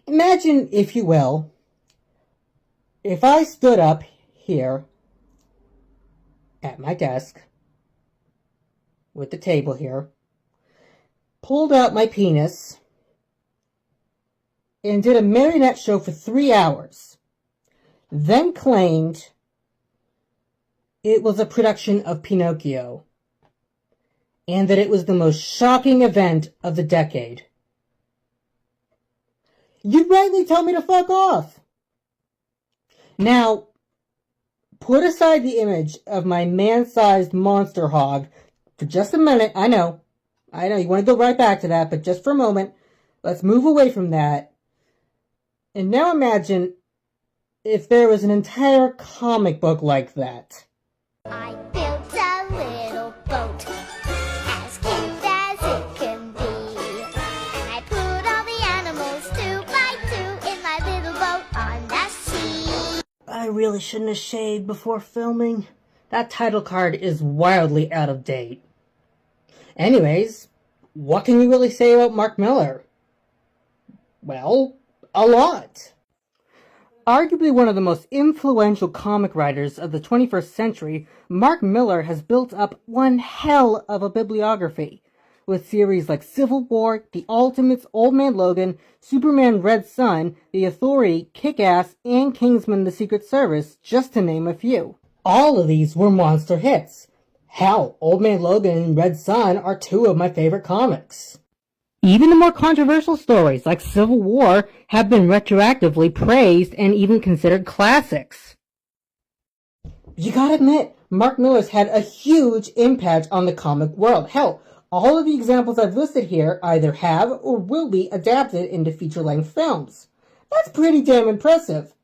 Imagine, if you will, if I stood up here at my desk with the table here, pulled out my penis, and did a marionette show for 3 hours, then claimed it was a production of Pinocchio, and that it was the most shocking event of the decade. You'd rightly tell me to fuck off. Now, put aside the image of my man-sized monster hog for just a minute. I know, you want to go right back to that, but just for a moment, let's move away from that. And now imagine if there was an entire comic book like that. I built a little boat, as cute as it can be. And I put all the animals 2 by 2 in my little boat on the sea. I really shouldn't have shaved before filming. That title card is wildly out of date. Anyways, what can you really say about Mark Millar? Well, a lot. Arguably one of the most influential comic writers of the 21st century, Mark Millar has built up one hell of a bibliography, with series like Civil War, The Ultimates, Old Man Logan, Superman Red Son, The Authority, Kick-Ass, and Kingsman The Secret Service, just to name a few. All of these were monster hits. Hell, Old Man Logan and Red Son are 2 of my favorite comics. Even the more controversial stories, like Civil War, have been retroactively praised and even considered classics. You gotta admit, Mark Millar's had a huge impact on the comic world. Hell, all of the examples I've listed here either have or will be adapted into feature-length films. That's pretty damn impressive.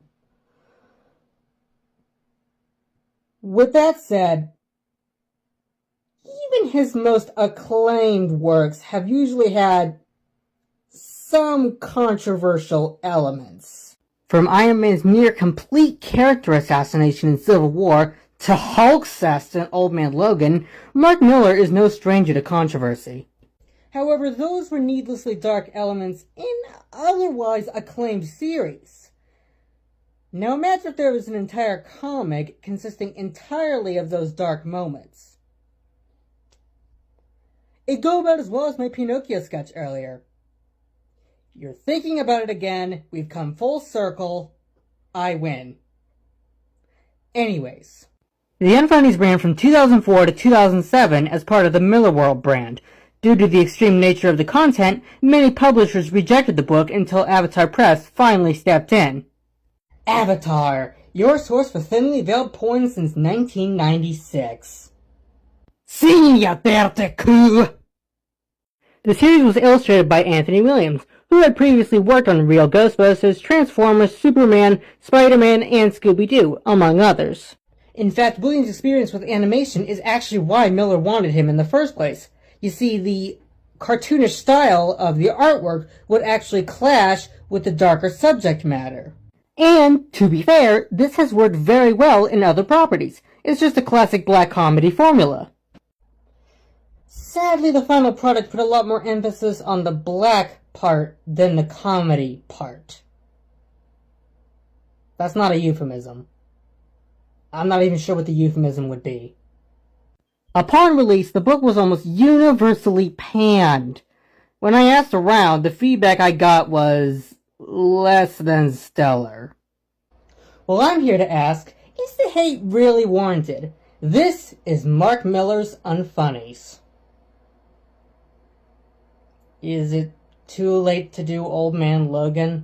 With that said, even his most acclaimed works have usually had some controversial elements. From Iron Man's near-complete character assassination in Civil War to Hulk's cess in Old Man Logan, Mark Millar is no stranger to controversy. However, those were needlessly dark elements in otherwise acclaimed series. Now imagine if there was an entire comic consisting entirely of those dark moments. It'd go about as well as my Pinocchio sketch earlier. You're thinking about it again, we've come full circle, I win. Anyways. The Unfunnies ran from 2004 to 2007 as part of the Millar World brand. Due to the extreme nature of the content, many publishers rejected the book until Avatar Press finally stepped in. Avatar, your source for thinly veiled porn since 1996. Sim, ya dirty coup! The series was illustrated by Anthony Williams, who had previously worked on Real Ghostbusters, Transformers, Superman, Spider-Man, and Scooby-Doo, among others. In fact, Williams' experience with animation is actually why Millar wanted him in the first place. You see, the cartoonish style of the artwork would actually clash with the darker subject matter. And, to be fair, this has worked very well in other properties. It's just a classic black comedy formula. Sadly, the final product put a lot more emphasis on the black part than the comedy part. That's not a euphemism. I'm not even sure what the euphemism would be. Upon release, the book was almost universally panned. When I asked around, the feedback I got was less than stellar. Well, I'm here to ask, is the hate really warranted? This is Mark Millar's Unfunnies. Is it too late to do Old Man Logan?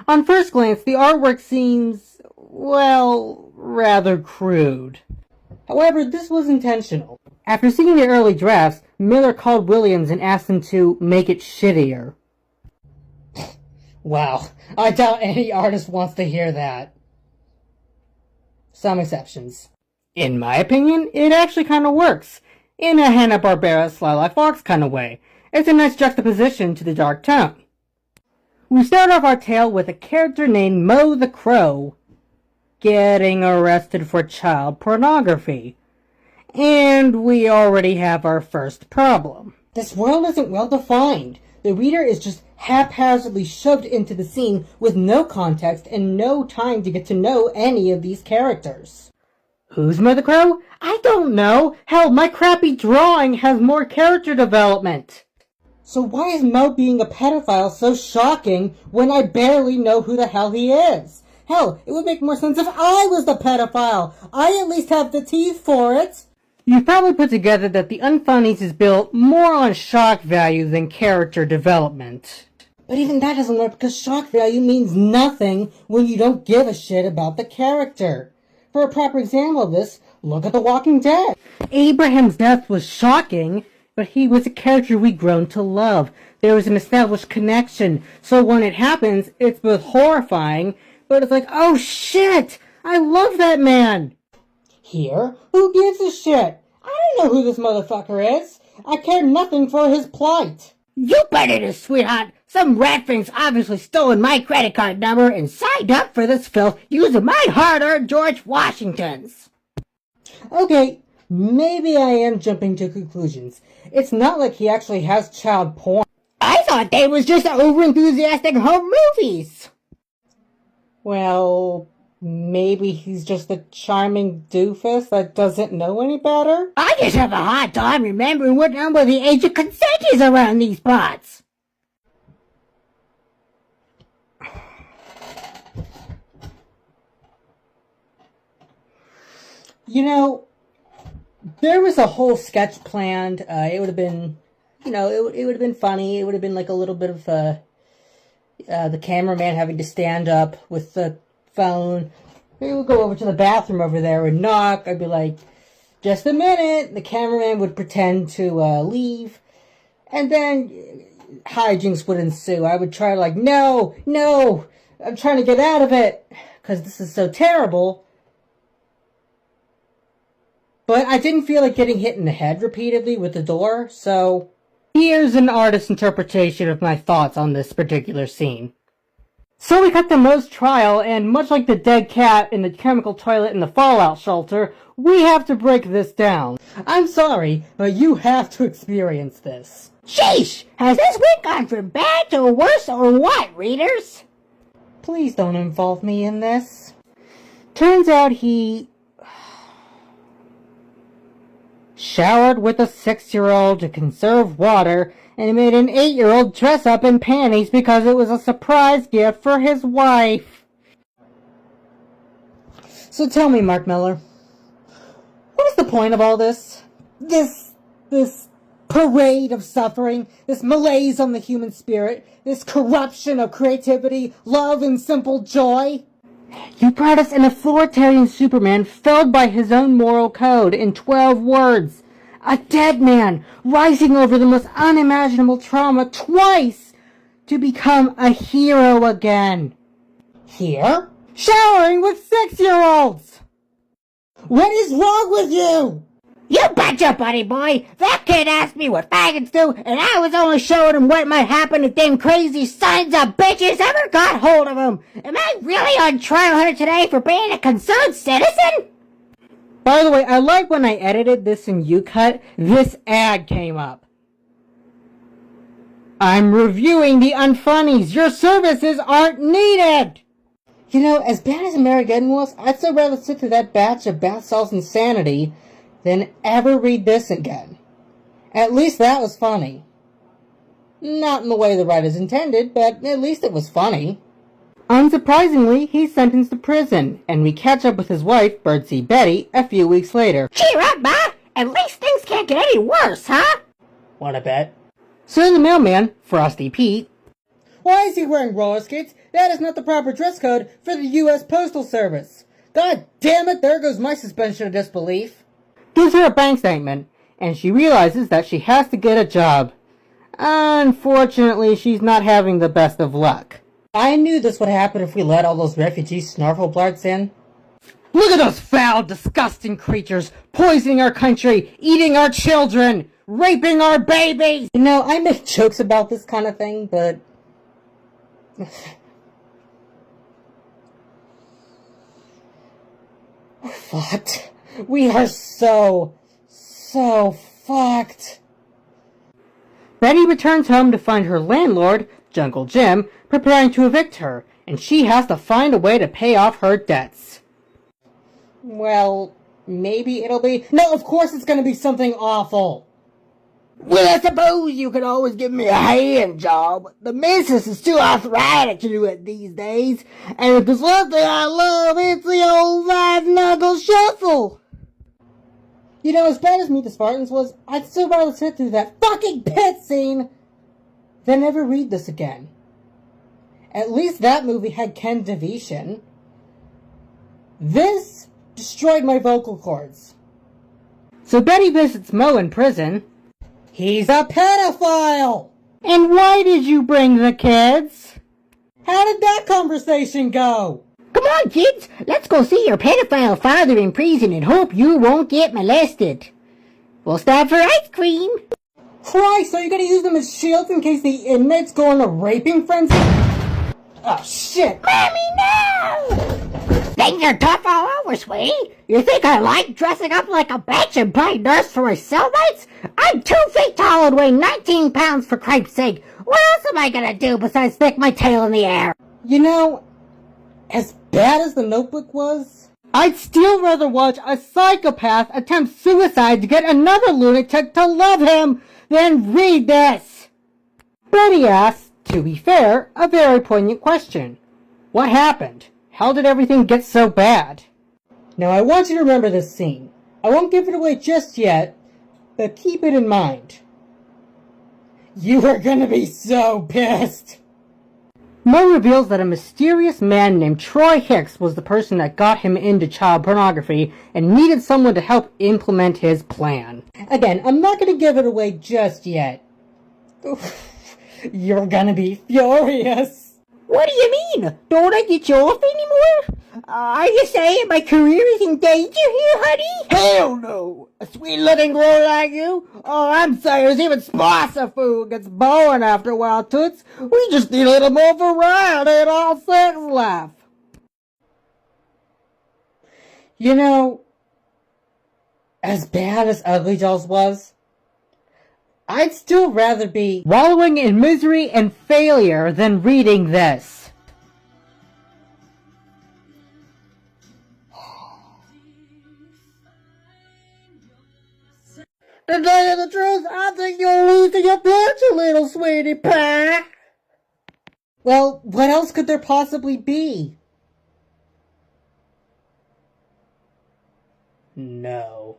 On first glance, the artwork seems, well, rather crude. However, this was intentional. After seeing the early drafts, Millar called Williams and asked him to make it shittier. Wow, I doubt any artist wants to hear that. Some exceptions. In my opinion, it actually kind of works. In a Hanna-Barbera Sly Like Fox kind of way. It's a nice juxtaposition to the dark tone. We start off our tale with a character named Mo the Crow getting arrested for child pornography. And we already have our first problem. This world isn't well defined. The reader is just haphazardly shoved into the scene with no context and no time to get to know any of these characters. Who's Mother Crow? I don't know. Hell, my crappy drawing has more character development. So why is Mo being a pedophile so shocking when I barely know who the hell he is? Hell, it would make more sense if I was the pedophile. I at least have the teeth for it. You've probably put together that the Unfunnies is built more on shock value than character development. But even that doesn't work because shock value means nothing when you don't give a shit about the character. For a proper example of this, look at The Walking Dead. Abraham's death was shocking, but he was a character we'd grown to love. There was an established connection, so when it happens, it's both horrifying, but it's like, oh shit, I love that man. Here, who gives a shit? I don't know who this motherfucker is. I care nothing for his plight. You bet it is, sweetheart. Some ratfing's obviously stolen my credit card number and signed up for this filth using my hard-earned George Washington's. Okay, maybe I am jumping to conclusions. It's not like he actually has child porn. I thought they was just over-enthusiastic home movies. Well, maybe he's just a charming doofus that doesn't know any better? I just have a hard time remembering what number the age of consent is around these parts. You know, there was a whole sketch planned. It would have been, it would have been funny. It would have been like a little bit of the cameraman having to stand up with the phone. We would go over to the bathroom over there and knock. I'd be like, just a minute. The cameraman would pretend to leave. And then hijinks would ensue. I would try like, no, I'm trying to get out of it because this is so terrible. But I didn't feel like getting hit in the head repeatedly with the door, so here's an artist's interpretation of my thoughts on this particular scene. So we cut to Mo's trial, and much like the dead cat in the chemical toilet in the fallout shelter, we have to break this down. I'm sorry, but you have to experience this. Sheesh! Has this week gone from bad to worse or what, readers? Please don't involve me in this. Turns out he showered with a 6-year-old to conserve water and made an 8-year-old dress up in panties because it was a surprise gift for his wife. So tell me, Mark Miller, what is the point of all this? This parade of suffering, this malaise on the human spirit, this corruption of creativity, love, and simple joy? You brought us an authoritarian Superman felled by his own moral code in 12 words. A dead man rising over the most unimaginable trauma twice to become a hero again. Here? Showering with 6-year-olds! What is wrong with you? You betcha, buddy boy. That kid asked me what faggots do, and I was only showing him what might happen if them crazy sons of bitches ever got hold of him. Am I really on trial here today for being a concerned citizen? By the way, I like when I edited this in UCut, this ad came up. I'm reviewing the Unfunnies. Your services aren't needed. You know, as bad as American was, I'd still rather sit through that batch of bath salts insanity than ever read this again. At least that was funny. Not in the way the writers intended, but at least it was funny. Unsurprisingly, he's sentenced to prison, and we catch up with his wife, Birdsey Betty, a few weeks later. Cheer up, Ma! At least things can't get any worse, huh? Wanna bet? So the mailman, Frosty Pete. Why is he wearing roller skates? That is not the proper dress code for the U.S. Postal Service. God damn it, there goes my suspension of disbelief. Gives her a bank statement, and she realizes that she has to get a job. Unfortunately, she's not having the best of luck. I knew this would happen if we let all those refugee snarfleblarts in. Look at those foul, disgusting creatures, poisoning our country, eating our children, raping our babies! You know, I make jokes about this kind of thing, but we're fucked. We are so fucked. Betty returns home to find her landlord, Jungle Jim, preparing to evict her, and she has to find a way to pay off her debts. Well, maybe it'll be... No, of course it's gonna be something awful. Well, I suppose you could always give me a hand job. The missus is too arthritic to do it these days. And if there's one thing I love, it's the old five-knuckle shuffle. You know, as bad as Meet the Spartans was, I'd still rather sit through that fucking pit scene than ever read this again. At least that movie had Ken Devishin. This destroyed my vocal cords. So Betty visits Mo in prison. He's a pedophile! And why did you bring the kids? How did that conversation go? Come on, kids. Let's go see your pedophile father in prison and hope you won't get molested. We'll stop for ice cream. Christ, are you gonna use them as shields in case the inmates go on a raping frenzy? Oh, shit! Mommy, no! Things are tough all over, sweetie. You think I like dressing up like a bitch and playing nurse for my cellmates? I'm 2 feet tall and weigh 19 pounds, for Christ's sake. What else am I gonna do besides stick my tail in the air? You know, as bad as The Notebook was, I'd still rather watch a psychopath attempt suicide to get another lunatic to love him than read this. Betty asks, to be fair, a very poignant question. What happened? How did everything get so bad? Now I want you to remember this scene. I won't give it away just yet, but keep it in mind. You are gonna be so pissed! Mo reveals that a mysterious man named Troy Hicks was the person that got him into child pornography and needed someone to help implement his plan. Again, I'm not gonna give it away just yet. You're gonna be furious! What do you mean? Don't I get you off anymore? Are you saying my career is in danger here, honey? Hell no! A sweet-looking girl like you? Oh, I'm serious. Even sponsor food gets boring after a while, Toots. We just need a little more variety in our sex life. You know, as bad as Ugly Dolls was, I'd still rather be wallowing in misery and failure than reading this. To tell you the truth, I think you're losing your touch a little, sweetie pie. Well, what else could there possibly be? No.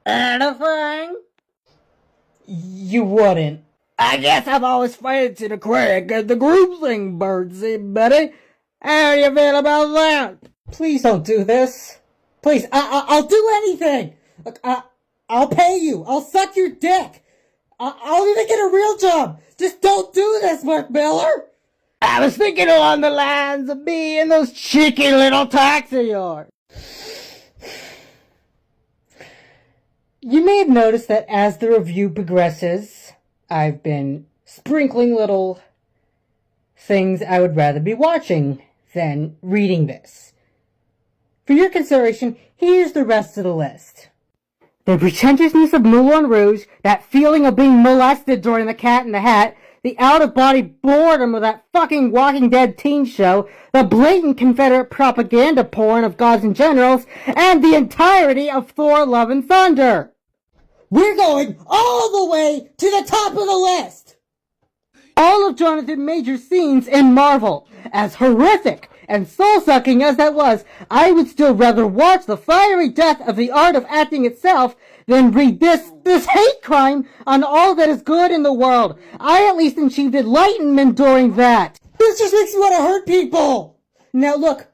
Anything? You wouldn't. I guess I've always fancied a crack at the group sing birdsie, Betty. How do you feel about that? Please don't do this. Please, I'll do anything. Look, I'll pay you. I'll suck your dick. I'll even get a real job. Just don't do this, Mark Miller. I was thinking along the lines of me and those cheeky little talks of yours. You may have noticed that as the review progresses, I've been sprinkling little things I would rather be watching than reading this. For your consideration, here's the rest of the list. The pretentiousness of Moulin Rouge, that feeling of being molested during The Cat in the Hat, the out-of-body boredom of that fucking Walking Dead teen show, the blatant Confederate propaganda porn of Gods and Generals, and the entirety of Thor: Love and Thunder. We're going all the way to the top of the list! All of Jonathan Major's scenes in Marvel, as horrific and soul-sucking as that was, I would still rather watch the fiery death of the art of acting itself than read this hate crime on all that is good in the world. I at least achieved enlightenment during that. This just makes me want to hurt people. Now look,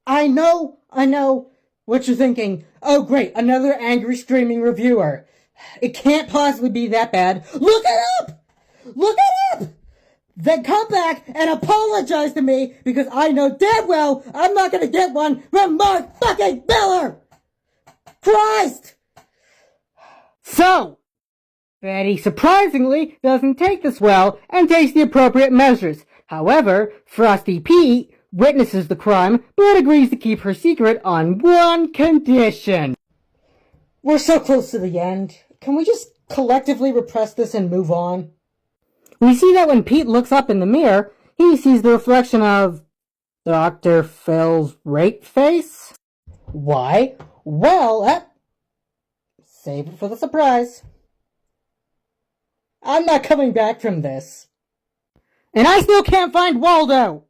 I know what you're thinking. Oh great, another angry screaming reviewer. It can't possibly be that bad. Look it up! Look it up! Then come back and apologize to me because I know damn well I'm not gonna get one from Mark fucking Miller! Christ! So, Betty surprisingly doesn't take this well and takes the appropriate measures. However, Frosty Pete witnesses the crime but agrees to keep her secret on one condition. We're so close to the end. Can we just collectively repress this and move on? We see that when Pete looks up in the mirror, he sees the reflection of Dr. Phil's rape face? Why? Well, save it for the surprise. I'm not coming back from this. And I still can't find Waldo!